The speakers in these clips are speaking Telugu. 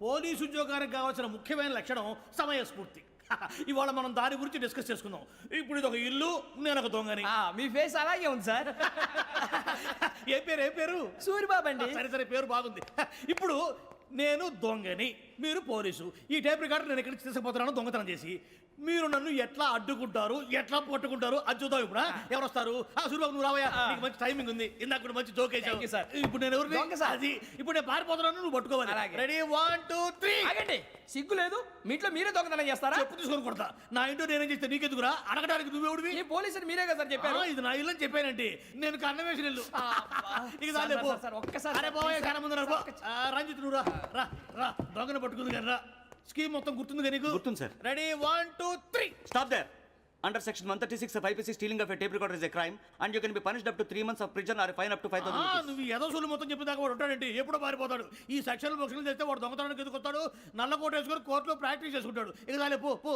పోలీసు ఉద్యోగానికి కావాల్సిన ముఖ్యమైన లక్షణం సమయస్ఫూర్తి. ఇవాళ మనం దాని గురించి డిస్కస్ చేసుకుందాం. ఇప్పుడు ఇది ఒక ఇల్లు, నేను ఒక దొంగని. మీ ఫేస్ అలాగే ఉంది సార్. ఏ పేరు? సూరిబాబు అండి. సరే పేరు బాగుంది. ఇప్పుడు నేను దొంగని, మీరు పోలీసు. ఈ టైప్ రికార్డు నేను ఎక్కడికి తీసుకుపోతున్నాను దొంగతనం చేసి. మీరు నన్ను ఎట్లా అడ్డుకుంటారు, ఎట్లా పట్టుకుంటారు అది చూద్దాం. ఇప్పుడు ఎవరు వస్తారు? సూరిబాబు నువ్వు రావయ్యా, నీకు మంచి టైమింగ్ ఉంది. ఇందాక కూడా మంచి జోక్ వేసావు. ఇప్పుడు నేను ఎవరు? అది ఇప్పుడు నేను పారిపోతున్నాను, నువ్వు పట్టుకోవాలి. రెడీ 1 2 3. ఆగండి, సిగ్గు లేదు? మీ ఇంట్లో మీరే దొంగతనం చేస్తారా? చెప్పు తీసుకొని కొడతా. నా ఇంట్లో నేనేం చేస్తే నీకెందుకురా? అడగడానికి నువ్వెవడివి? ఈ పోలీసులు మీరే కదా సార్ చెప్పారు. ఇది నా ఇల్లు అని చెప్పానంటే నేను కన్నవేసిన ఇల్లు. ఒక్కసారి రంజిత్ నువ్వు రా రా దొంగను పట్టుకుంది కానీ రా. స్కీమ్ మొత్తం గుర్తుంది కానీ గుర్తుంది sir. Ready 1 2 3. Stop there. Under section 136 of IPC, stealing of a tape recorder is a crime and you can be punished up to 3 months of prison or a fine up to 5,000 rupees. నువ్వు ఏదో సొల్లు మొత్తం చెప్పేదాకా వాడు ఉంటాడంటే ఎప్పుడో పారిపోతాడు. ఈ సెక్షన్లు బొక్షన్లు చేస్తే వాడు దొంగతనానికి ఎందుకు వస్తాడు? నల్ల కోట వేసుకొని కోర్టులో ప్రాక్టీస్ చేసుకుంటాడు. ఇక చాలే పో పో.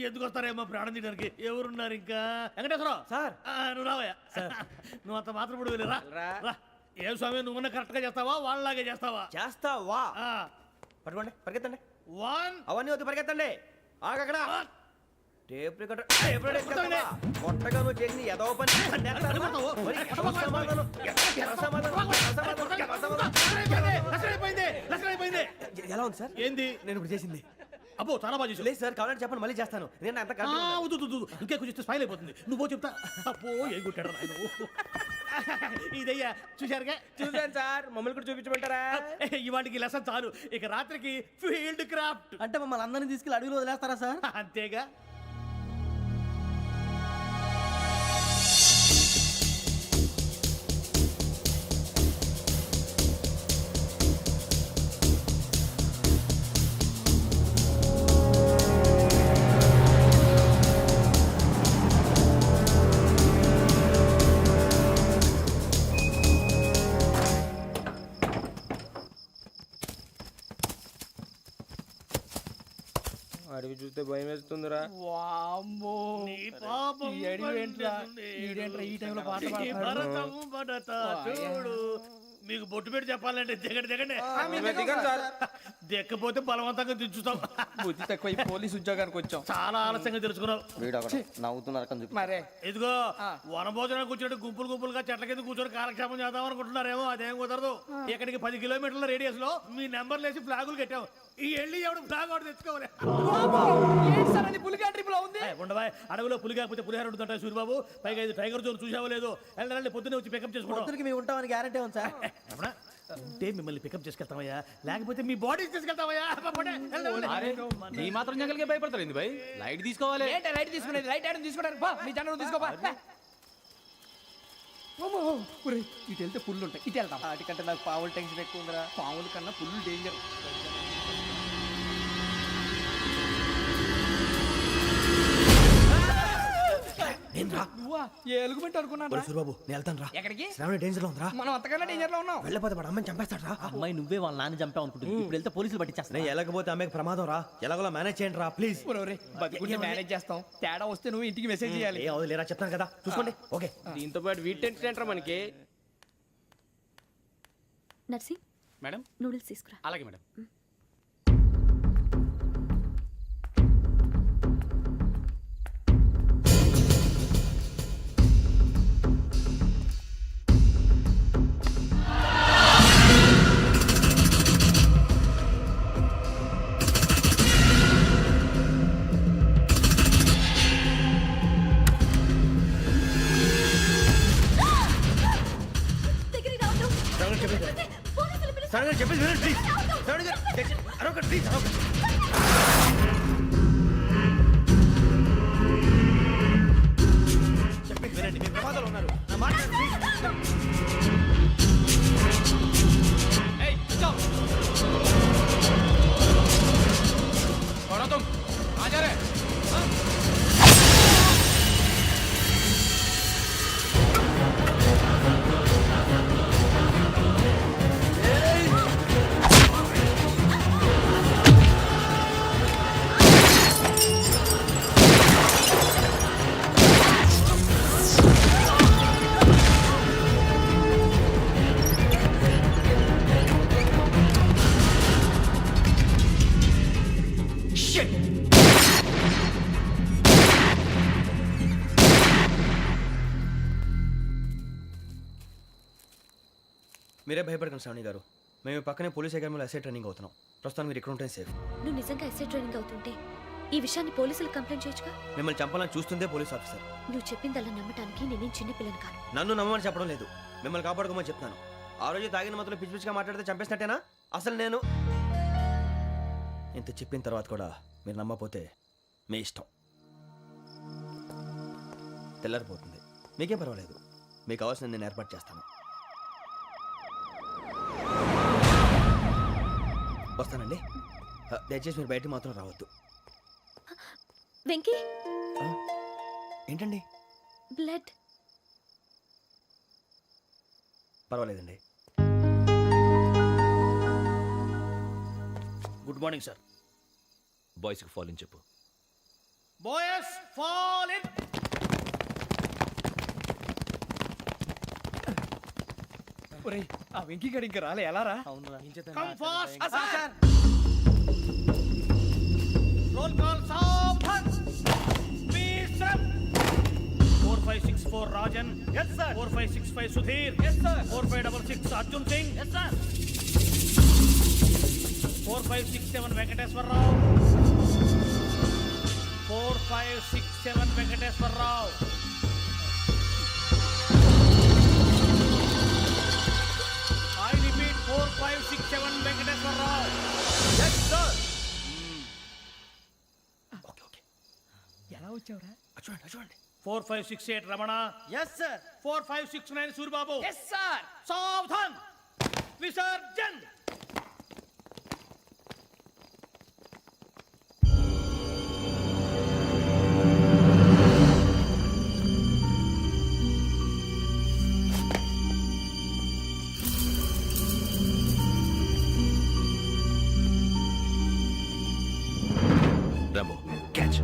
ఎందుకు వస్తారేమో ప్రాణం తీయడానికి. ఎవరున్నారు ఇంకా? వెంకటేశ్వరరావు సార్. నువ్వు రావయ్యా. నువ్వు అంత మాత్రం ఇప్పుడు వెళ్ళి రా. ఏ స్వామి నువ్వున్న కరెక్ట్ గా చేస్తావా వాళ్ళలాగే చేస్తావా? చేస్తావా? పట్టుకోండి, పరిగెత్తండి. 1 అవన్నీ వద్దు, పరిగెత్తండి. ఆగక్కడ టేప్ రికార్డర్ కొట్టగా నువ్వు చేసి ఏదో పని. ఎలా ఉంది సార్? ఏంది నేను ఇప్పుడు చేసింది? అబ్బో చాలా బాగా చేసావు. లేదు సార్, కావాలంటే చెప్పండి, మళ్ళీ చేస్తాను. నేను అంత ఇంకే కొంచెం స్మైల్ అయిపోతుంది. నువ్వు చెప్తా. అబ్బో ఏ కొట్టాడు ఆయన. ఇదయ్యా చూశారుగా? చూసాను సార్. మమ్మల్ని కూడా చూపించమంటారా? ఇవాటికి లెసన్ చాలు. ఇక రాత్రికి ఫీల్డ్ క్రాఫ్ట్. అంటే మమ్మల్ని అందరినీ తీసుకెళ్ళి అడుగులో వదిలేస్తారా సార్? అంతేగా. అడిగి చూస్తే భయం వేస్తుందిరా. చూడు మీకు బొట్టు పెట్టి చెప్పాలంటే దిగండి. దిక్కపోతే బలవంతంగా దించుతాం. బుద్ధి తక్కువ. పోలీసు ఉద్యోగానికి వచ్చాం. చాలా ఆలస్యంగా తెలుసుకున్నావు. మరే ఇదిగో వనభోజనానికి కూర్చోండి. గుంపులుగా చెట్ల కింద కూర్చొని కాలక్షేపం చేద్దాం అనుకుంటున్నారేమో. అదేం కుదరదు. ఇక్కడికి 10 కిలోమీటర్ల రేడియస్ లో మీ నెంబర్లు వేసి ఫ్లాగులు కట్టాం. ఈ వెళ్ళి ఎవడు ఫ్లాగ్ ఒకటి తెచ్చుకోవాలి. ఉండవా? అడవిలో పులి కాకపోతే పులిహార ఉంటుంటాయి సూరిబాబు. పైగా ఇది టైగర్ జోన్ చూసావో లేదో. వెళ్ళాలి పొద్దున్నే వచ్చి పికప్ చేసుకుంటాం. గ్యారంటీ ఉంది సార్. అంటే మిమ్మల్ని పికప్ చేసుకెళ్తామయ్యా, లేకపోతే మీ బాడీ తీసుకెళ్తామయ్యా. ఈ మాత్రం జంగల్కే భయపడతారు ఏంది భయ్? లైట్ తీసుకోవాలి. లైట్ తీసుకునేది లైట్ ఐటమ్ తీసుకోవడానికి మీ జనరల్ తీసుకోవా. ఇటు వెళ్తే పుల్లు ఉంటాయి, ఇటు వెళ్తాం. వాటికంటే నాకు పావులు టెన్షన్ ఎక్కువ ఉందిరా. పావుల కన్నా పుల్లు డేంజర్. ఎలుగుబెట్టి అనుకున్నాను. సూరిబాబు నేను వెళ్తాను రా. ఎక్కడికి? శ్రావణి డేంజర్ లో ఉందిరా. మనం అంతకన్నా డేంజర్ లో ఉన్నాం. వెళ్ళపోతే వాడు అమ్మని చంపేస్తాడు రా. అమ్మాయి నువ్వే వాళ్ళ నాన్న చంపావు అనుకుంటుంది. ఇప్పుడు వెళ్తే పోలీసులు పట్టించేస్తా. నేను వెళ్ళకపోతే అమ్మాయికి ప్రమాదం రా. ఎలాగోలా మేనేజ్ చేయండి రా ప్లీజ్. బతికుంటే మేనేజ్ చేస్తాం. తేడా వస్తే నువ్వు ఇంటికి మెసేజ్ చేయాలి. ఏ అవదు లేరా చెప్తాను కదా, చూసుకోండి. ఓకే. దీంతో పాటు వీటి టెన్షన్ ఏంట్రా మనకి. నర్సి మేడం నూడిల్స్ తీసుకురా. అలాగే మేడం. చెప్పేసి వినండి ప్లీజ్. శ్రావణి గారు అరొకటి ప్లీజ్. చెప్పేసి వినండి, మీ ప్రమాదాలు ఉన్నారు. నా మాట మీరే భయపడకండి శ్రావణి గారు. మేము పక్కనే పోలీస్ అకాడమీలో ఎస్ఐ ట్రైనింగ్ అవుతున్నాం. ప్రస్తుతానికి మీరు ఇక్కడ ఉంటే సేఫ్. నువ్వు నిజంగా ఎస్ఐ ట్రైనింగ్ అవుతుంటే ఈ విషయాన్ని పోలీసులకు కంప్లైంట్ చేయొచ్చుగా. మిమ్మల్ని చంపాలని చూస్తుందే పోలీస్ ఆఫీసర్. నువ్వు చెప్పిందల్లా నమ్మటానికి నేనేం చిన్న పిల్లని కాను. నన్ను నమ్మమని చెప్పడం లేదు, మిమ్మల్ని కాపాడుకోమని చెప్తాను. ఆ రోజు తాగిన మొత్తం పిచ్చి పిచ్చిగా మాట్లాడితే చంపేసినట్టేనా? అసలు నేను ఇంత చెప్పిన తర్వాత కూడా మీరు నమ్మపోతే మీ ఇష్టం. తెల్లారిపోతుంది, మీకేం పర్వాలేదు. మీకు కావాల్సిన నేను ఏర్పాటు చేస్తాను. వస్తానండి. దయచేసి మీరు బయట మాత్రం రావద్దు. వెంకీ, ఏంటండి? బ్లడ్. పర్వాలేదండి. Good morning sir. బాయ్స్కి ఫాల్ ఇన్ చెప్పు. Boys fall in. ఆ వెంకీ గడి ఇంకా రాలే, ఎలా రా? Come fast sir. Roll call సావధాన్. విశ్రమ్. 4564 Rajan. yes sir. 4565 Sudheer. yes sir. 4566 Arjun Singh. yes sir. 4567 Venkateswararao. 4567 Venkateswararao. I repeat 4567 Venkateswararao. yes sir. Okay okay. ఎలా వచ్చావురా? చూడండి చూడండి. 4568 Ramana. Yes sir. 4569 Suribabu. Yes sir. సావధాన్. విసర్జన్. Rambo catch.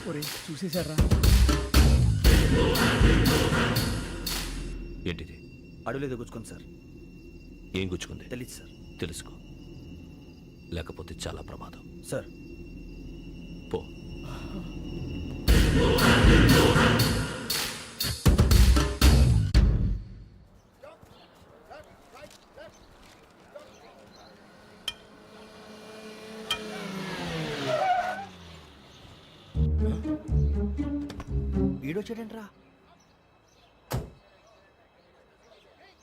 ఒరే చూసేశారా? ఏంటిది? అడుగులేదు గుచ్చుకోండి సార్. ఏం గుచ్చుకుంది? తెలీదు సార్. తెలుసుకో, లేకపోతే చాలా ప్రమాదం. సార్ పో. ఈడొచ్చాడంట్రా.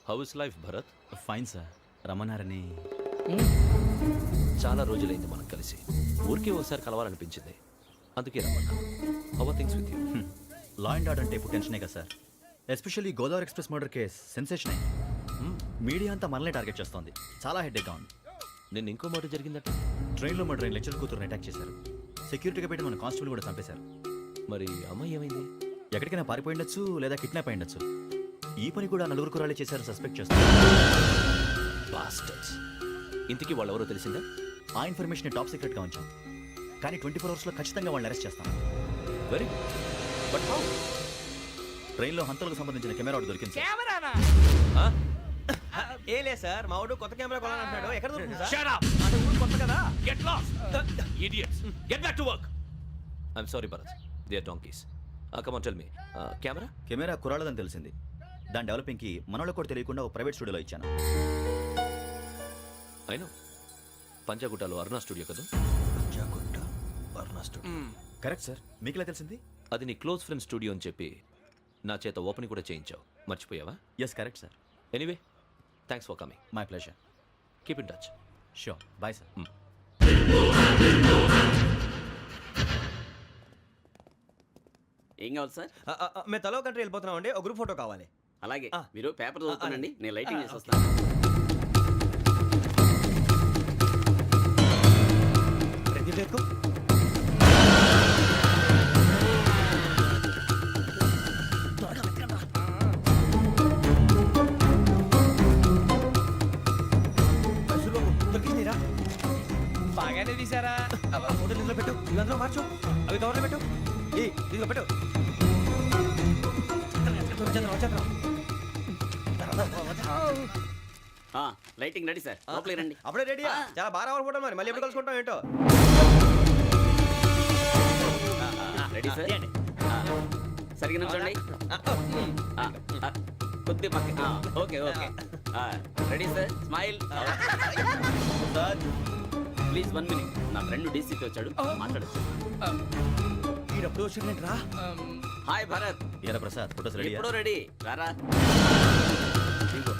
How is life Bharat? Fine sir. రమ్మన్నారని. చాలా రోజులైంది మనం కలిసి. ఊరికే ఒకసారి కలవాలనిపించింది, అందుకే రమ్మన్నా. How are things with you? Law and order అంటే ఇప్పుడు టెన్షనే కదా sir. Especially Godavari express murder case sensation అయింది. మీడియా అంతా మనల్ని టార్గెట్ చేస్తోంది. చాలా హెడ్ఏక్గా ఉంది. నిన్న ఇంకో మాట జరిగిందట. ట్రైన్లో మా ట్రైన్ లెక్చర్ కూతురుని అటాక్ చేశారు. సెక్యూరిటీగా పెట్టి మన కానిస్టేబుల్ కూడా చంపేశారు. మరి అమ్మాయి ఏమైంది? ఎక్కడికైనా పారిపోయి ఉండొచ్చు, లేదా కిడ్నాప్ అయి ఉండొచ్చు. ఈ పని కూడా నలుగురు కురాలే చేశారు సస్పెక్ట్ చేస్తారు. బాస్టర్స్. ఇంతకీ వాళ్ళు ఎవరో తెలిసిందా? ఆ ఇన్ఫర్మేషన్ టాప్ సీక్రెట్గా ఉంచాం, కానీ 24 అవర్స్లో ఖచ్చితంగా వాళ్ళని అరెస్ట్ చేస్తాం. Very but how? ట్రైన్లో హంతలకు సంబంధించిన కెమెరా ఒకటి దొరికింది సార్. కెమెరానా? ఏ లే సార్, మా వాడు కొత్త కెమెరా కొనాలంటున్నాడు. ఎక్కడ దొరుకుతుంది సార్? Shut up! అంటే ఊరు కొత్త కదా. Get lost! Idiots! Get back to work! I'm sorry, Bharat. They are donkeys. Come on, tell me. Camera? Camera కురాలదని తెలిసింది. దాని డెవలపింగ్కి మనోళ్ళకి కూడా తెలియకుండా ఒక ప్రైవేట్ స్టూడియోలో ఇచ్చాను. I know. పంజాగుట్టలో అరుణా స్టూడియో కదా? జాగుట్ట వర్ణ స్టూడియో. Correct sir. మీకు ఎలా తెలిసింది? అది నీ క్లోజ్ ఫ్రెండ్ స్టూడియో అని చెప్పి నా చేత ఓపెనింగ్ కూడా చేయించావు. మర్చిపోయావా? Yes correct sir. Anyway, thanks for coming. My pleasure. Keep in touch. Sure. Bye sir. ఏం కావాలి సార్? మేము తలో కంట్రీ వెళ్ళిపోతున్నాం అండి. ఒక గ్రూప్ ఫోటో కావాలి. అలాగే, ఆ. మీరు పేపర్ చదువుతానండి, నేను లైటింగ్ చేసి ఓకే. వస్తాను. రెడ్డి ఎక్కువ. బాగానే తీసారా? మార్చు అవి కవర్లో పెట్టు ఇదిగో పెట్టు లైటింగ్ రెడీ సార్ లోపలికి రండి అప్పుడే రెడీయా చాలా బాగా రావాలి ఫోటో మరి మళ్ళీ ఎప్పుడు కలుసుకుంటాం ఏంటో రెడీ సార్ సరిగ్గా నిల్చోండి కొద్ది పక్క okay okay ready sir smile please 1 minute నా ఫ్రెండ్ డీసీకి వచ్చాడు మాట్లాడచ్చు ఈడప్పుడు వచ్చిందంటరా హాయ్ భరత్ ఏరా ప్రసాద్ ఫోటోస్ రెడీ ఎప్పుడో రెడీ రారా ఇదిగో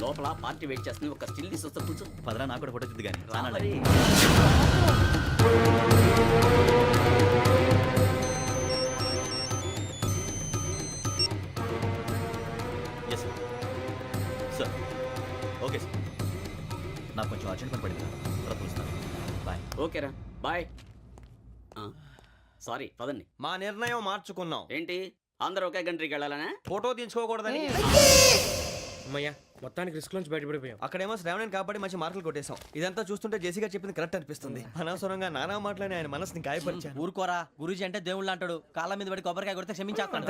లోపల పార్టీ వెయిట్ చేస్తుంది ఒక స్టిల్ తీసి వస్తా కూర్చో పదరా నాకు కూడా ఫోటో తిద్దు కానీ రా మరి. ఎస్ సార్ ఓకే సార్ నాకు కొంచెం అర్జెంట్ పని పడింది తర్వాత పిలుస్తాను బాయ్ ఓకేరా బాయ్ సారీ పదండి మా నిర్ణయం మార్చుకున్నాం ఏంటి అందరూ ఒకే కంట్రీకి వెళ్ళాలనే ఫోటో తీసుకోకూడదని అమ్మయ్యా మొత్తానికి రిస్క్ నుంచి బయటపడిపోయాం. అక్కడేమో శ్రావణిని కాబట్టి మంచి మార్కులు కొట్టేశాం ఇదంతా చూస్తుంటే జేసీగా చెప్పింది కరెక్ట్ అనిపిస్తుంది అనవసరంగా నానా మాటలని ఆయన మనసుని గాయపరిచాను ఊరుకోరా గురూజీ అంటే దేవుళ్ళు అంటాడు కాళ్ళ మీద పడి కొబ్బరికాయ కొడితే క్షమించేస్తాడు.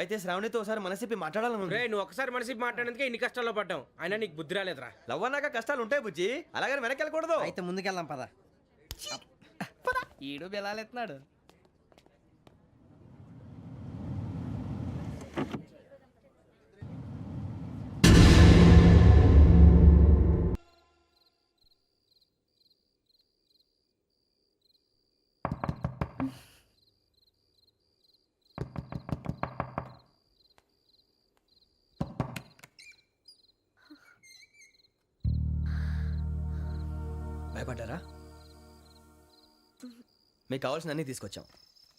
అయితే శ్రావణితో ఒకసారి మనసిప్పి మాట్లాడాలను రే నువ్వు ఒకసారి మనిషి మాట్లాడేందుకే ఇన్ని కష్టాల్లో పడ్డాం. అయినా నీకు బుద్ధి రాలేదురా. లవ్ అన్నాక కష్టాలు ఉంటాయి బుజ్జి అలాగని వెనక్కి వెళ్ళకూడదు అయితే ముందుకెళ్దాం పద. ఈడు బెలాలెత్తున్నాడు. భయపడ్డారా మీకు కావాల్సిన అన్ని తీసుకొచ్చాం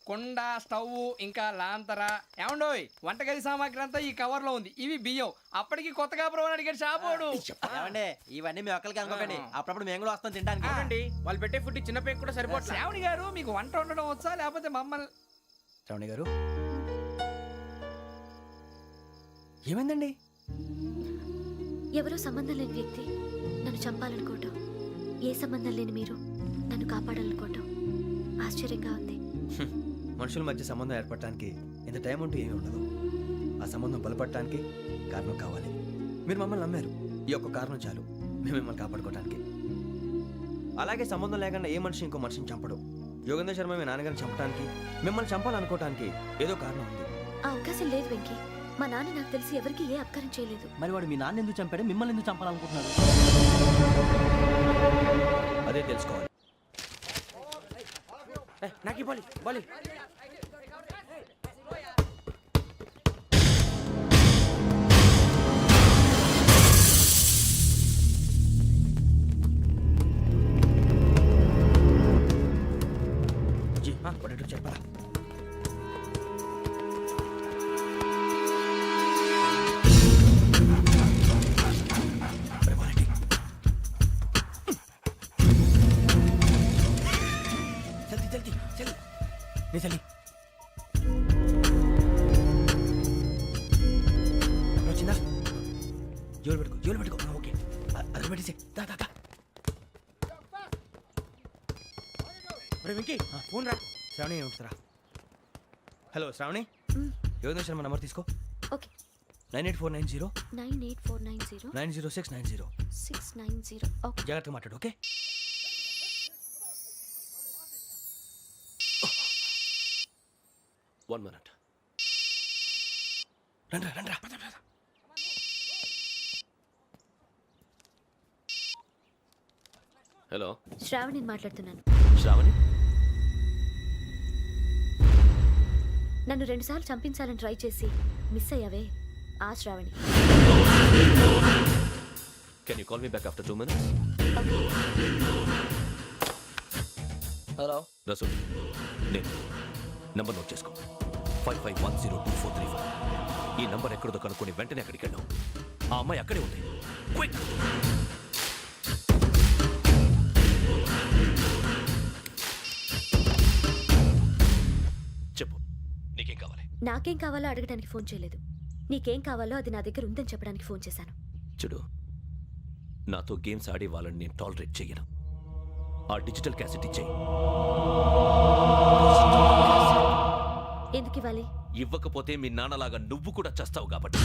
కుండ స్టవ్ ఇంకా లాంతర ఏమండోయ్ వంటగది సామాగ్రి అంతా ఈ కవర్ లో ఉంది. ఇవి బియ్యం. అప్పటికి కొత్తగా బ్రో అడిగాడు షాపోడు. ఏమండి ఇవన్నీ మీ ఒక్కరికి అనుకోకండి అప్పుడప్పుడు మేము కూడా వస్తాం తినడానికి. అవునండి వాళ్ళు పెట్టే ఫుడ్ చిన్న పేరు కూడా సరిపోతుంది. శ్రావణి గారు మీకు వంట వండడం వచ్చా లేకపోతే మమ్మల్ని? శ్రావణి గారు ఏమైందండి? ఎవరో సంబంధం లేని వ్యక్తి నన్ను చంపాలనుకోవటం, ఏ సంబంధం లేని మీరు నన్ను కాపాడాలనుకోవటం ఆశ్చర్యంగా ఉంది. మనుషుల మధ్య సంబంధం ఏర్పడటానికి ఇంత టైం ఉంటూ ఏమీ ఉండదు. ఆ సంబంధం బలపడటానికి కారణం కావాలి. మీరు మమ్మల్ని నమ్మారు, ఈ ఒక్క కారణం చాలు మేము మిమ్మల్ని కాపాడుకోవటానికి. అలాగే సంబంధం లేకుండా ఏ మనిషి ఇంకో మనిషిని చంపడు. యోగేంద్ర శర్మ మీ నాన్నగారిని చంపడానికి, మిమ్మల్ని చంపాలనుకోవటానికి ఏదో కారణం ఉంది. ఆ అవకాశం లేదు వెంకీ. మా నాన్న నాకు తెలిసి ఎవరికి ఏ అపకారం చేయలేదు. మరి వాడు మీ నాన్న ఎందుకు చంపాడు, మిమ్మల్ని ఎందుకు చంపాలనుకుంటున్నాడు? అదే తెలుసుకోవాలి. నాకు బాలి బాలి చెప్పరా చలి వచ్చిందా? జోలు పెట్టుకో ఓకే అది పెట్టేసి వెంకీ ఫోన్ రా. శ్రావణి ఏమంటారా? హలో శ్రావణి, యోగేంద్ర శర్మ నంబర్ తీసుకో. ఓకే. 98490 98490 90690. 690. ఓకే. జాగ్రత్తగా మాట్లాడు ఓకే? One minute. రండ్రా హలో శ్రావణిని మాట్లాడుతున్నాను. శ్రావణి, నన్ను 2 సార్లు చంపించాలని ట్రై చేసి మిస్ అయ్యావే, ఆ Shravani. can you call me back after 2 minutes? Hello Rasool, నేను నంబర్ నోట్ చేసుకో. 55102435. ఈ నంబర్ ఎక్కడదో కనుక్కొని వెంటనే అక్కడికి వెళ్ళాం. ఆ అమ్మాయి అక్కడే ఉంది. క్విక్! చెప్పు, నీకేం కావాలి? నాకేం కావాలో అడగడానికి ఫోన్ చేయలేదు. నీకేం కావాలో అది నా దగ్గర ఉందని చెప్పడానికి ఫోన్ చేశాను. చూడు, నాతో గేమ్స్ ఆడే వాళ్ళని నేను టాలరేట్ చెయ్యను. ఆ డిజిటల్ క్యాసెట్ ఇచ్చేయి. ఎందుకు ఇవ్వాలి? ఇవ్వకపోతే మీ నాన్నలాగా నువ్వు కూడా చస్తావు కాబట్టి.